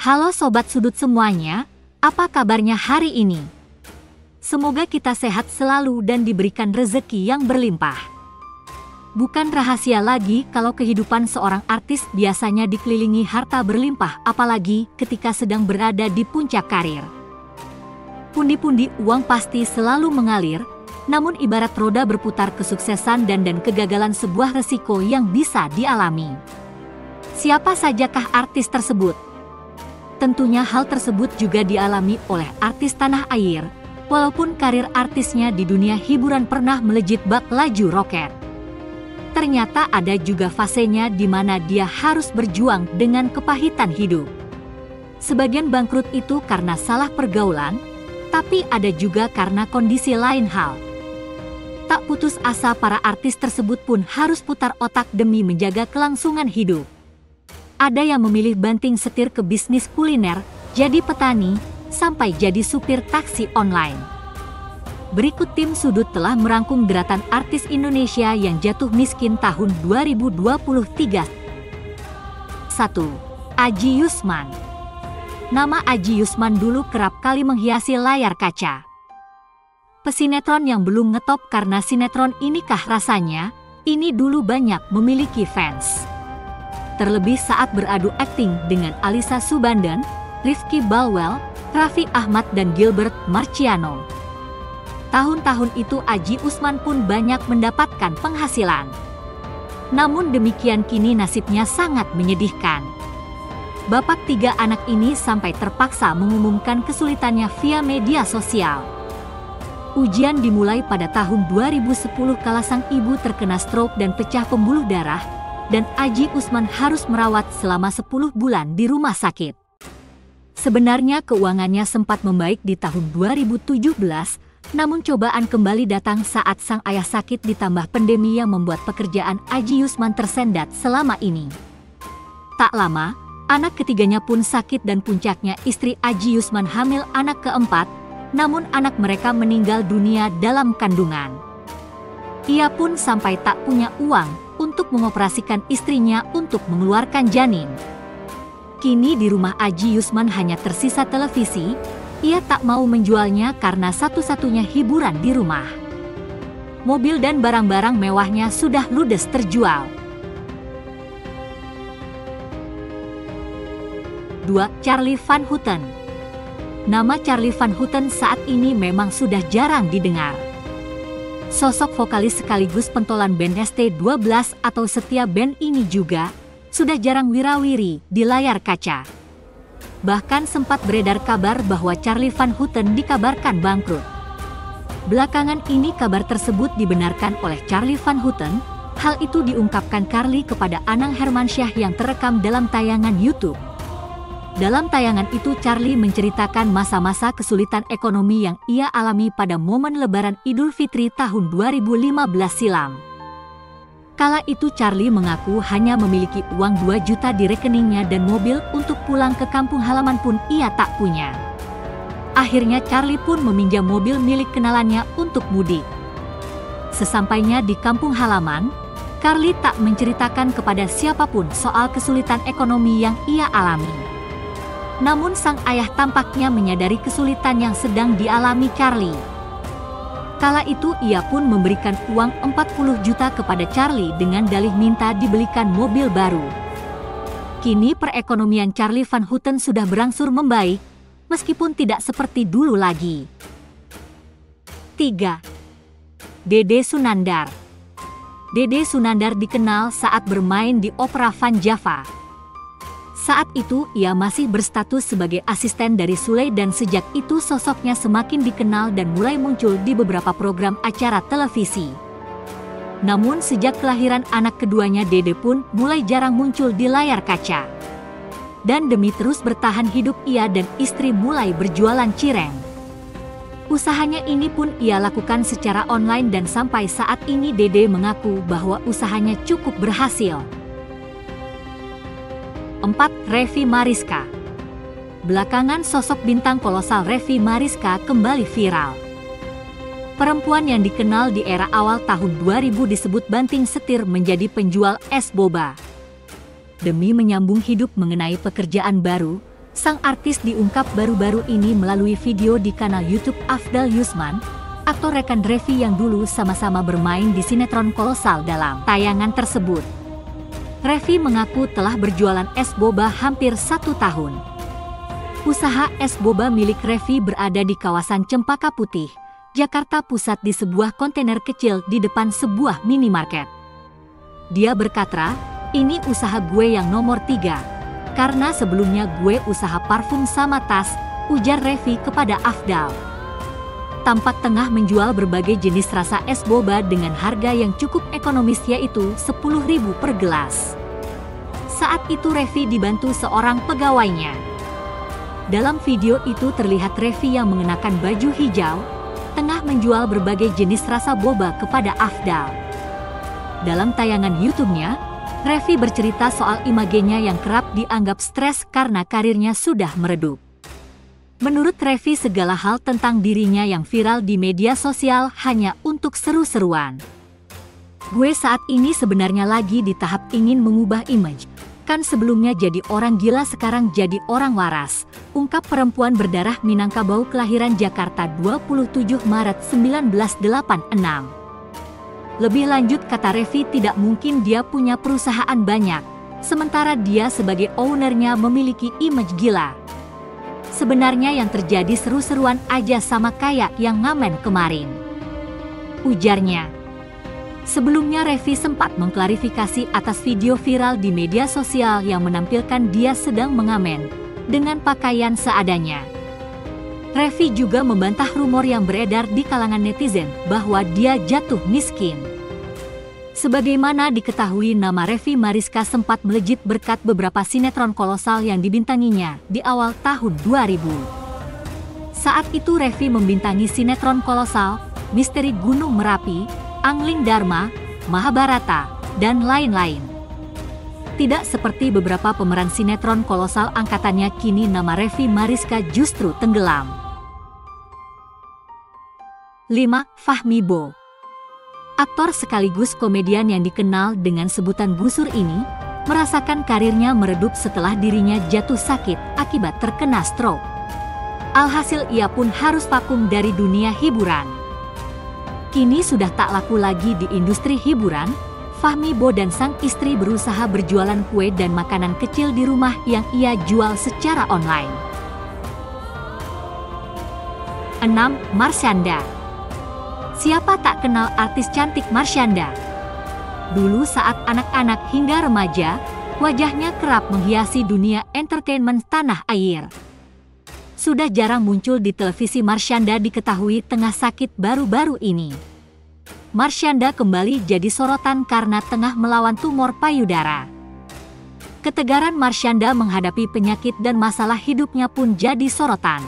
Halo Sobat Sudut semuanya, apa kabarnya hari ini? Semoga kita sehat selalu dan diberikan rezeki yang berlimpah. Bukan rahasia lagi kalau kehidupan seorang artis biasanya dikelilingi harta berlimpah, apalagi ketika sedang berada di puncak karir. Pundi-pundi uang pasti selalu mengalir, namun ibarat roda berputar kesuksesan dan kegagalan sebuah resiko yang bisa dialami. Siapa sajakah artis tersebut? Tentunya hal tersebut juga dialami oleh artis tanah air, walaupun karir artisnya di dunia hiburan pernah melejit bak laju roket. Ternyata ada juga fasenya di mana dia harus berjuang dengan kepahitan hidup. Sebagian bangkrut itu karena salah pergaulan, tapi ada juga karena kondisi lain hal. Tak putus asa para artis tersebut pun harus putar otak demi menjaga kelangsungan hidup. Ada yang memilih banting setir ke bisnis kuliner, jadi petani, sampai jadi supir taksi online. Berikut tim Sudut telah merangkum deretan artis Indonesia yang jatuh miskin tahun 2023. 1. Aji Yusman. Nama Aji Yusman dulu kerap kali menghiasi layar kaca. Pesinetron yang belum ngetop karena sinetron Inikah Rasanya, ini dulu banyak memiliki fans. Terlebih saat beradu akting dengan Alyssa Subanden, Rizky Balwell, Raffi Ahmad dan Gilbert Marciano. Tahun-tahun itu Aji Yusman pun banyak mendapatkan penghasilan. Namun demikian kini nasibnya sangat menyedihkan. Bapak 3 anak ini sampai terpaksa mengumumkan kesulitannya via media sosial. Ujian dimulai pada tahun 2010 kala sang ibu terkena stroke dan pecah pembuluh darah, dan Aji Yusman harus merawat selama 10 bulan di rumah sakit. Sebenarnya keuangannya sempat membaik di tahun 2017, namun cobaan kembali datang saat sang ayah sakit ditambah pandemi yang membuat pekerjaan Aji Yusman tersendat selama ini. Tak lama, anak ketiganya pun sakit dan puncaknya istri Aji Yusman hamil anak keempat, namun anak mereka meninggal dunia dalam kandungan. Ia pun sampai tak punya uang untuk mengoperasikan istrinya untuk mengeluarkan janin. Kini di rumah Aji Yusman hanya tersisa televisi, ia tak mau menjualnya karena satu-satunya hiburan di rumah. Mobil dan barang-barang mewahnya sudah ludes terjual. 2. Charly Van Houten. Nama Charly Van Houten saat ini memang sudah jarang didengar. Sosok vokalis sekaligus pentolan band ST12 atau Setia Band ini juga sudah jarang wirawiri di layar kaca. Bahkan sempat beredar kabar bahwa Charly Van Houten dikabarkan bangkrut. Belakangan ini kabar tersebut dibenarkan oleh Charly Van Houten. Hal itu diungkapkan Charly kepada Anang Hermansyah yang terekam dalam tayangan YouTube. Dalam tayangan itu Charly menceritakan masa-masa kesulitan ekonomi yang ia alami pada momen Lebaran Idul Fitri tahun 2015 silam. Kala itu Charly mengaku hanya memiliki uang 2 juta di rekeningnya dan mobil untuk pulang ke kampung halaman pun ia tak punya. Akhirnya Charly pun meminjam mobil milik kenalannya untuk mudik. Sesampainya di kampung halaman, Charly tak menceritakan kepada siapapun soal kesulitan ekonomi yang ia alami. Namun sang ayah tampaknya menyadari kesulitan yang sedang dialami Charly. Kala itu ia pun memberikan uang 40 juta kepada Charly dengan dalih minta dibelikan mobil baru. Kini perekonomian Charly Van Houten sudah berangsur membaik, meskipun tidak seperti dulu lagi. 3. Dede Sunandar. Dede Sunandar dikenal saat bermain di opera Van Java. Saat itu ia masih berstatus sebagai asisten dari Sule dan sejak itu sosoknya semakin dikenal dan mulai muncul di beberapa program acara televisi. Namun sejak kelahiran anak keduanya Dede pun mulai jarang muncul di layar kaca. Dan demi terus bertahan hidup ia dan istri mulai berjualan cireng. Usahanya ini pun ia lakukan secara online dan sampai saat ini Dede mengaku bahwa usahanya cukup berhasil. 4. Revi Mariska. Belakangan sosok bintang kolosal Revi Mariska kembali viral. Perempuan yang dikenal di era awal tahun 2000 disebut banting setir menjadi penjual es boba. Demi menyambung hidup mengenai pekerjaan baru, Sang artis diungkap baru-baru ini melalui video di kanal YouTube Afdal Yusman, aktor rekan Revi yang dulu sama-sama bermain di sinetron Kolosal dalam tayangan tersebut. Revi mengaku telah berjualan es boba hampir 1 tahun. Usaha es boba milik Revi berada di kawasan Cempaka Putih, Jakarta Pusat di sebuah kontainer kecil di depan sebuah minimarket. Dia berkata, "Ini usaha gue yang nomor 3. Karena sebelumnya gue usaha parfum sama tas," ujar Revi kepada Afdal. Tampak tengah menjual berbagai jenis rasa es boba dengan harga yang cukup ekonomis, yaitu 10.000 per gelas. Saat itu Revi dibantu seorang pegawainya. Dalam video itu terlihat Revi yang mengenakan baju hijau, tengah menjual berbagai jenis rasa boba kepada Afdal. Dalam tayangan YouTube-nya, Revi bercerita soal imagenya yang kerap dianggap stres karena karirnya sudah meredup. Menurut Revi, segala hal tentang dirinya yang viral di media sosial hanya untuk seru-seruan. "Gue saat ini sebenarnya lagi di tahap ingin mengubah image. Kan sebelumnya jadi orang gila, sekarang jadi orang waras," ungkap perempuan berdarah Minangkabau kelahiran Jakarta 27 Maret 1986. Lebih lanjut, kata Revi, tidak mungkin dia punya perusahaan banyak, sementara dia sebagai ownernya memiliki image gila. "Sebenarnya yang terjadi seru-seruan aja, sama kayak yang ngamen kemarin," ujarnya. Sebelumnya Revi sempat mengklarifikasi atas video viral di media sosial yang menampilkan dia sedang mengamen dengan pakaian seadanya. Revi juga membantah rumor yang beredar di kalangan netizen bahwa dia jatuh miskin. Sebagaimana diketahui, nama Revi Mariska sempat melejit berkat beberapa sinetron kolosal yang dibintanginya di awal tahun 2000. Saat itu Revi membintangi sinetron kolosal, Misteri Gunung Merapi, Angling Dharma, Mahabharata, dan lain-lain. Tidak seperti beberapa pemeran sinetron kolosal angkatannya, kini nama Revi Mariska justru tenggelam. 5. Fahmi Bo. Aktor sekaligus komedian yang dikenal dengan sebutan Busur ini merasakan karirnya meredup setelah dirinya jatuh sakit akibat terkena stroke. Alhasil ia pun harus vakum dari dunia hiburan. Kini sudah tak laku lagi di industri hiburan. Fahmi Bo dan sang istri berusaha berjualan kue dan makanan kecil di rumah yang ia jual secara online. 6. Marshanda. Siapa tak kenal artis cantik Marshanda? Dulu saat anak-anak hingga remaja, wajahnya kerap menghiasi dunia entertainment tanah air. Sudah jarang muncul di televisi. Marshanda diketahui tengah sakit baru-baru ini. Marshanda kembali jadi sorotan karena tengah melawan tumor payudara. Ketegaran Marshanda menghadapi penyakit dan masalah hidupnya pun jadi sorotan.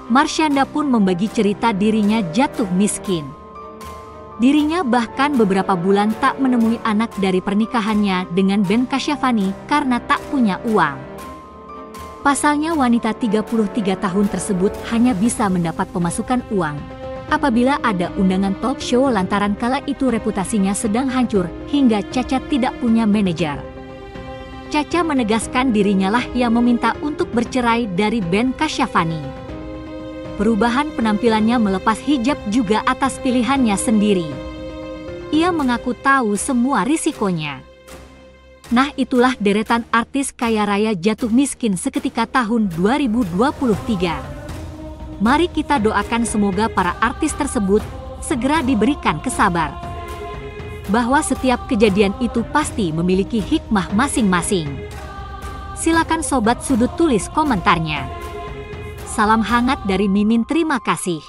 Marshanda pun membagi cerita dirinya jatuh miskin. Dirinya bahkan beberapa bulan tak menemui anak dari pernikahannya dengan Ben Kasyafani karena tak punya uang. Pasalnya wanita 33 tahun tersebut hanya bisa mendapat pemasukan uang apabila ada undangan talk show lantaran kala itu reputasinya sedang hancur hingga Caca tidak punya manajer. Caca menegaskan dirinya lah yang meminta untuk bercerai dari Ben Kasyafani. Perubahan penampilannya melepas hijab juga atas pilihannya sendiri. Ia mengaku tahu semua risikonya. Nah, itulah deretan artis kaya raya jatuh miskin seketika tahun 2023. Mari kita doakan semoga para artis tersebut segera diberikan kesabar. Bahwa setiap kejadian itu pasti memiliki hikmah masing-masing. Silakan sobat sudut tulis komentarnya. Salam hangat dari Mimin, terima kasih.